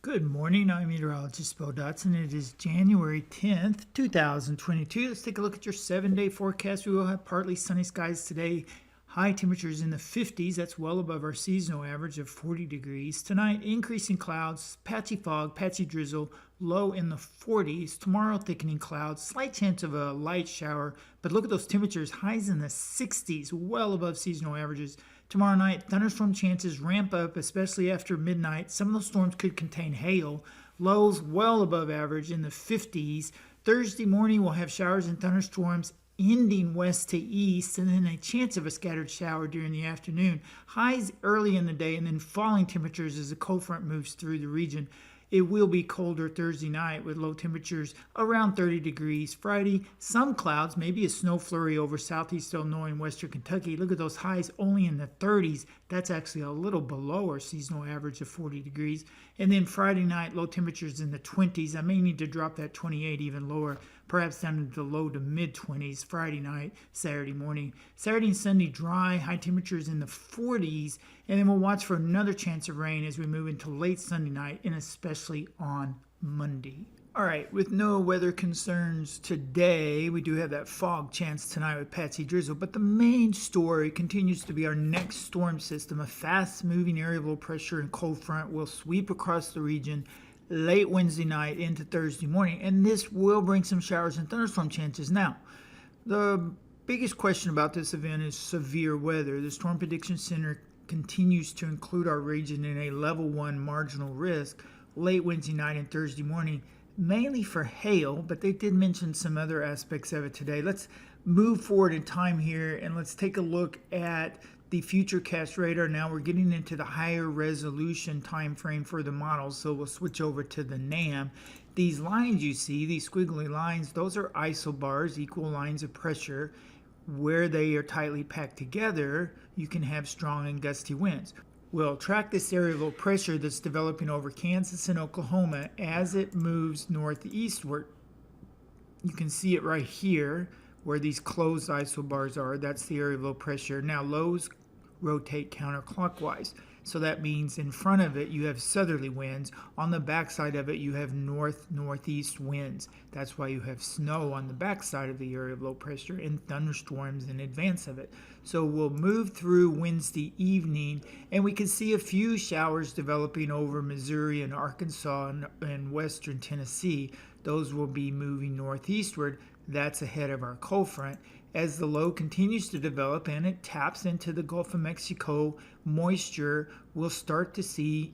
Good morning, I'm meteorologist Beau, and it is January 10th, 2022. Let's take a look at your 7-day forecast. We will have partly sunny skies today. High temperatures in the 50s, that's well above our seasonal average of 40 degrees. Tonight, increasing clouds, patchy fog, patchy drizzle, low in the 40s. Tomorrow, thickening clouds, slight chance of a light shower, but look at those temperatures, highs in the 60s, well above seasonal averages. Tomorrow night, thunderstorm chances ramp up, especially after midnight. Some of those storms could contain hail. Lows well above average in the 50s. Thursday morning, we'll have showers and thunderstorms ending west to east, and then a chance of a scattered shower during the afternoon. Highs early in the day, and then falling temperatures as the cold front moves through the region. It will be colder Thursday night with low temperatures around 30 degrees. Friday, some clouds, maybe a snow flurry over southeast Illinois and western Kentucky. Look at those highs only in the 30s. That's actually a little below our seasonal average of 40 degrees. And then Friday night, low temperatures in the 20s. I may need to drop that 28 even lower, perhaps down into the low to mid 20s Friday night, Saturday morning. Saturday and Sunday, dry, high temperatures in the 40s. And then we'll watch for another chance of rain as we move into late Sunday night and especially on Monday. All right, with no weather concerns today, we do have that fog chance tonight with patchy drizzle, but the main story continues to be our next storm system. A fast-moving area of low pressure and cold front will sweep across the region late Wednesday night into Thursday morning, and this will bring some showers and thunderstorm chances. Now, the biggest question about this event is severe weather. The Storm Prediction Center continues to include our region in a level 1 marginal risk late Wednesday night and Thursday morning, mainly for hail, but they did mention some other aspects of it today. Let's move forward in time here and let's take a look at the Futurecast radar. Now we're getting into the higher resolution time frame for the models, so we'll switch over to the NAM. These lines you see, these squiggly lines, those are isobars, equal lines of pressure. Where they are tightly packed together, you can have strong and gusty winds. We'll track this area of low pressure that's developing over Kansas and Oklahoma as it moves northeastward. You can see it right here where these closed isobars are. That's the area of low pressure. Now lows rotate counterclockwise. So that means in front of it you have southerly winds. On the backside of it you have north-northeast winds. That's why you have snow on the backside of the area of low pressure and thunderstorms in advance of it. So we'll move through Wednesday evening and we can see a few showers developing over Missouri and Arkansas and western Tennessee. Those will be moving northeastward. That's ahead of our cold front. As the low continues to develop and it taps into the Gulf of Mexico moisture, we'll start to see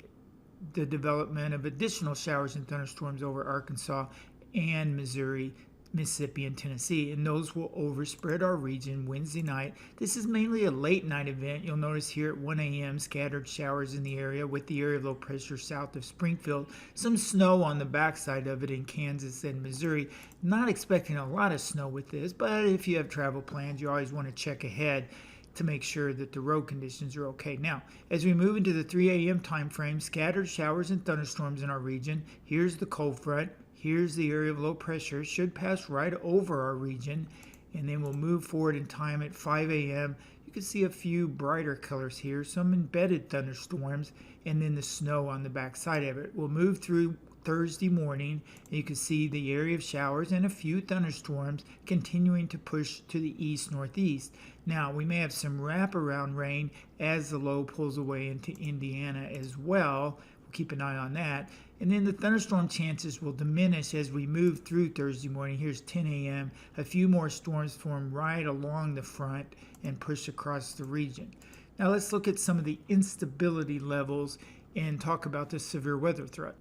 the development of additional showers and thunderstorms over Arkansas and Missouri, Mississippi, and Tennessee, and those will overspread our region Wednesday night. This is mainly a late night event. You'll notice here at 1 a.m. scattered showers in the area with the area of low pressure south of Springfield. Some snow on the backside of it in Kansas and Missouri. Not expecting a lot of snow with this, but if you have travel plans, you always want to check ahead to make sure that the road conditions are okay. Now, as we move into the 3 a.m. time frame, scattered showers and thunderstorms in our region. Here's the cold front. Here's the area of low pressure. Should pass right over our region, and then we'll move forward in time at 5 a.m. You can see a few brighter colors here, some embedded thunderstorms, and then the snow on the back side of it. We'll move through Thursday morning, and you can see the area of showers and a few thunderstorms continuing to push to the east-northeast. Now, we may have some wraparound rain as the low pulls away into Indiana as well. We'll keep an eye on that. And then the thunderstorm chances will diminish as we move through Thursday morning. Here's 10 a.m. A few more storms form right along the front and push across the region. Now let's look at some of the instability levels and talk about this severe weather threat.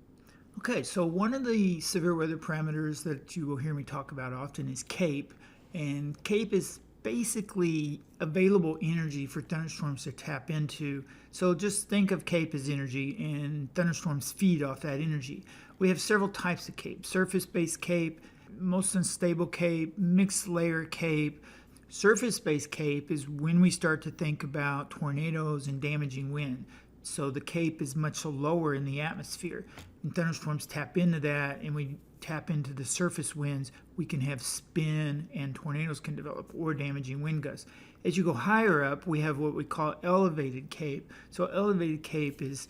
Okay, so one of the severe weather parameters that you will hear me talk about often is CAPE. And CAPE is basically available energy for thunderstorms to tap into. So just think of CAPE as energy, and thunderstorms feed off that energy. We have several types of CAPE: surface-based CAPE, most unstable CAPE, mixed layer CAPE. Surface-based CAPE is when we start to think about tornadoes and damaging wind. So the CAPE is much lower in the atmosphere. And thunderstorms tap into that, and we tap into the surface winds, we can have spin and tornadoes can develop, or damaging wind gusts. As you go higher up, we have what we call elevated CAPE. So elevated CAPE is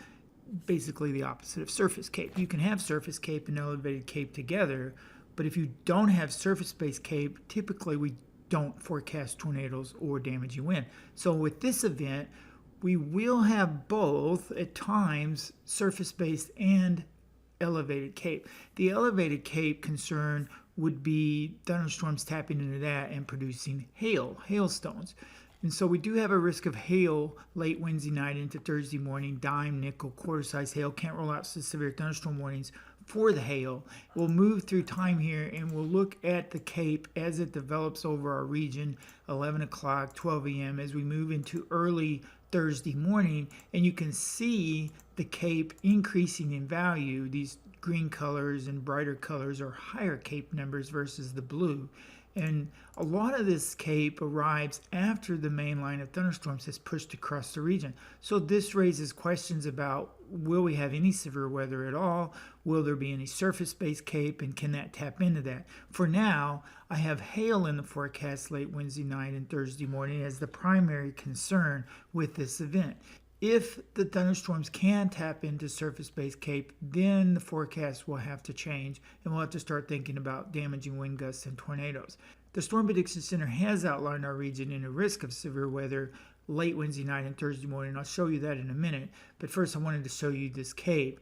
basically the opposite of surface cape. You can have surface cape and elevated cape together, but if you don't have surface-based cape, typically we don't forecast tornadoes or damaging wind. So with this event, we will have both at times surface-based and elevated cape. The elevated cape concern would be thunderstorms tapping into that and producing hailstones. And so we do have a risk of hail late Wednesday night into Thursday morning, dime, nickel, quarter-size hail. Can't roll out severe thunderstorm warnings for the hail. We'll move through time here and we'll look at the cape as it develops over our region, 11 o'clock, 12 a.m. as we move into early Thursday morning. And you can see the cape increasing in value. These green colors and brighter colors are higher cape numbers versus the blue. And a lot of this cape arrives after the main line of thunderstorms has pushed across the region. So this raises questions about, will we have any severe weather at all? Will there be any surface-based cape, and can that tap into that? For now, I have hail in the forecast late Wednesday night and Thursday morning as the primary concern with this event. If the thunderstorms can tap into surface-based cape, then the forecast will have to change, and we'll have to start thinking about damaging wind gusts and tornadoes. The Storm Prediction Center has outlined our region in a risk of severe weather late Wednesday night and Thursday morning. I'll show you that in a minute, but first I wanted to show you this cape.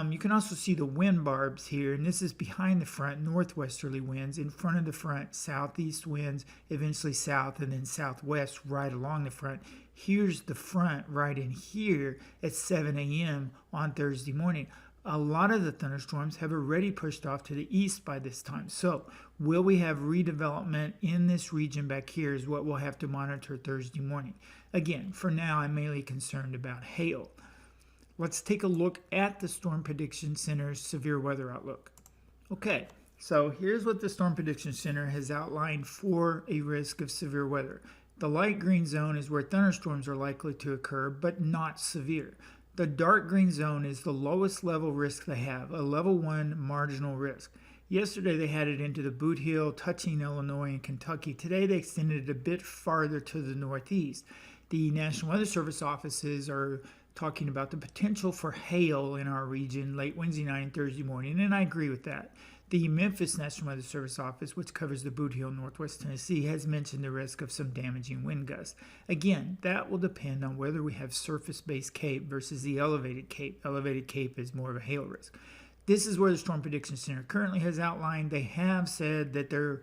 You can also see the wind barbs here, and this is behind the front, northwesterly winds. In front of the front, southeast winds, eventually south, and then southwest right along the front. Here's the front right in here at 7 a.m. on Thursday morning. A lot of the thunderstorms have already pushed off to the east by this time. So will we have redevelopment in this region back here is what we'll have to monitor Thursday morning. Again, for now, I'm mainly concerned about hail. Let's take a look at the Storm Prediction Center's severe weather outlook. Okay, so here's what the Storm Prediction Center has outlined for a risk of severe weather. The light green zone is where thunderstorms are likely to occur, but not severe. The dark green zone is the lowest level risk they have, a level 1 marginal risk. Yesterday they had it into the Boot Heel, touching Illinois and Kentucky. Today they extended it a bit farther to the northeast. The National Weather Service offices are talking about the potential for hail in our region late Wednesday night and Thursday morning, and I agree with that. The Memphis National Weather Service office, which covers the Boot Heel, Northwest Tennessee, has mentioned the risk of some damaging wind gusts. Again, that will depend on whether we have surface-based cape versus the elevated cape. Elevated cape is more of a hail risk. This is where the Storm Prediction Center currently has outlined. They have said that they're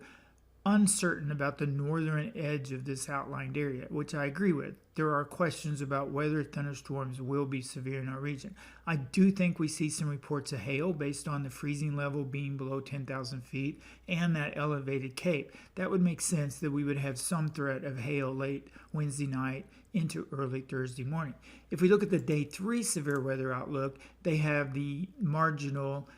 uncertain about the northern edge of this outlined area, which I agree with. There are questions about whether thunderstorms will be severe in our region. I do think we see some reports of hail based on the freezing level being below 10,000 feet and that elevated cape. That would make sense that we would have some threat of hail late Wednesday night into early Thursday morning. If we look at the day 3 severe weather outlook, they have the marginal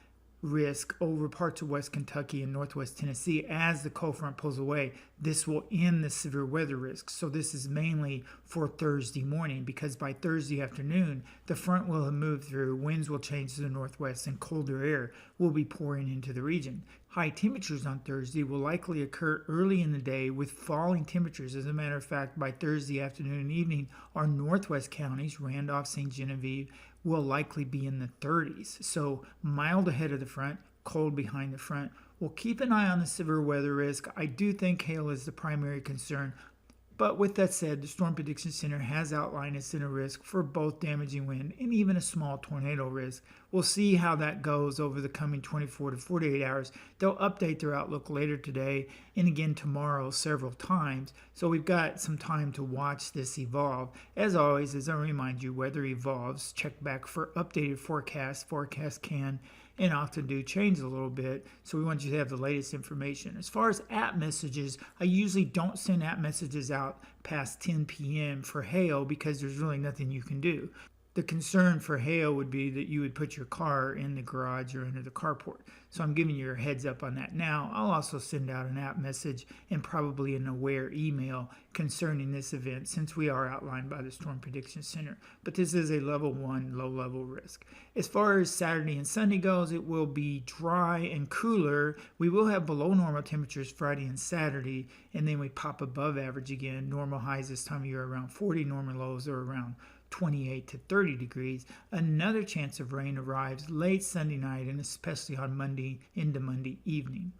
risk over parts of West Kentucky and Northwest Tennessee. As the cold front pulls away, this will end the severe weather risk. So this is mainly for Thursday morning, because by Thursday afternoon, the front will have moved through, winds will change to the northwest, and colder air will be pouring into the region. High temperatures on Thursday will likely occur early in the day with falling temperatures. As a matter of fact, by Thursday afternoon and evening, our northwest counties, Randolph, St. Genevieve, will likely be in the 30s. So mild ahead of the front, cold behind the front. We'll keep an eye on the severe weather risk. I do think hail is the primary concern. But with that said, the Storm Prediction Center has outlined a center risk for both damaging wind and even a small tornado risk. We'll see how that goes over the coming 24 to 48 hours. They'll update their outlook later today and again tomorrow several times. So we've got some time to watch this evolve. As always, as I remind you, weather evolves. Check back for updated forecasts. Forecasts can and often do change a little bit, so we want you to have the latest information. As far as app messages, I usually don't send app messages out past 10 p.m. for hail because there's really nothing you can do. The concern for hail would be that you would put your car in the garage or under the carport. So I'm giving you a heads up on that now. I'll also send out an app message and probably an aware email concerning this event, since we are outlined by the Storm Prediction Center. But this is a level 1 low-level risk. As far as Saturday and Sunday goes, it will be dry and cooler. We will have below normal temperatures Friday and Saturday, and then we pop above average again. Normal highs this time of year around 40, normal lows are around 28 to 30 degrees. Another chance of rain arrives late Sunday night and especially on Monday into Monday evening.